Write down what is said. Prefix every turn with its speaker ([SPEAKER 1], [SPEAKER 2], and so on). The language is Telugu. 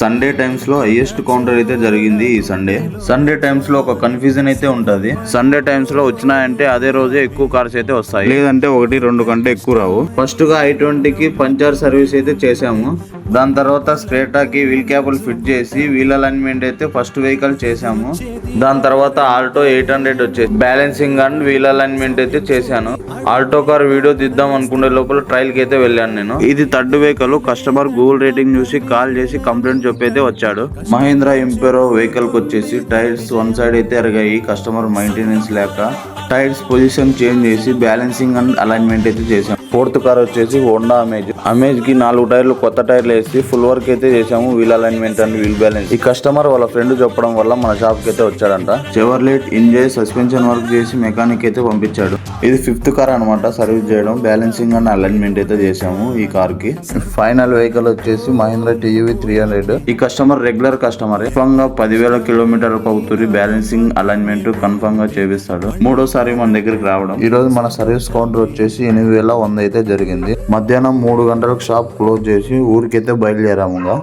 [SPEAKER 1] సండే టైమ్స్ లో హైయెస్ట్ కౌంటర్ అయితే జరిగింది ఈ సండే టైమ్స్ లో ఒక కన్ఫ్యూజన్ అయితే ఉంటది. సండే టైమ్స్ లో వచ్చినాయంటే అదే రోజే ఎక్కువ కార్స్ అయితే వస్తాయి, లేదంటే 1-2 కంటే ఎక్కువ రావు. ఫస్ట్ గా i20కి పంచర్ సర్వీస్ అయితే చేసాము. దాని తర్వాత స్క్రేటాకి వీల్ క్యాపులు ఫిట్ చేసి వీల్ అలైన్మెంట్ అయితే ఫస్ట్ వెహికల్ చేసాము. దాని తర్వాత ఆల్టో 800 వచ్చేసి బ్యాలెన్సింగ్ అండ్ వీల్ అలైన్మెంట్ అయితే చేశాను. ఆల్టో కార్ వీడియో తీద్దాం అనుకునే లోపల ట్రయల్ కి అయితే వెళ్ళాను నేను. ఇది third vehicle. Customer Google rating చూసి కాల్ చేసి కంప్లైంట్ చెప్పైతే వచ్చాడు. మహీంద్రా ఇంపెరో వెహికల్ కి వచ్చేసి టైర్స్ వన్ సైడ్ అయితే ఎరగాయి. కస్టమర్ మెయింటెనెన్స్ లేక టైర్స్ పొజిషన్ చేంజ్ చేసి బ్యాలెన్సింగ్ అండ్ అలైన్మెంట్ అయితే చేశాం. ఫోర్త్ కార్ వచ్చేసి హోండా అమేజ్ కి 4 టైర్లు కొత్త టైర్లు వేసి ఫుల్ వర్క్ అయితే చేసాము. Wheel alignment and wheel balance. ఈ కస్టమర్ వాళ్ళ ఫ్రెండ్ చెప్పడం వల్ల మన షాప్ కి అయితే వచ్చాడంట. చెవర్లెట్ ఇంజన్ సస్పెన్షన్ వర్క్ చేసి మెకానిక్ అయితే పంపించాడు. ఇది 5th కార్ అనమాట సర్వీస్ చేయడం. బ్యాలెన్సింగ్ అండ్ అలైన్మెంట్ అయితే చేసాము ఈ కార్ కి. ఫైనల్ వెహికల్ వచ్చేసి మహీంద్రా TUV 300. ఈ కస్టమర్ రెగ్యులర్ కస్టమర్. కన్ఫర్మ్ గా 10,000 కిలోమీటర్లకు అవుతుంది. బ్యాలెన్సింగ్ అలైన్మెంట్ కన్ఫర్మ్ గా చేపిస్తాడు. మూడోసారి మన దగ్గరికి రావడం. ఈ రోజు మన సర్వీస్ కౌంటర్ వచ్చేసి 8,100 అయితే జరిగింది. మధ్యాహ్నం 3 గంటలకు షాప్ క్లోజ్ చేసి ఊరికైతే బయలుదేరాముగా.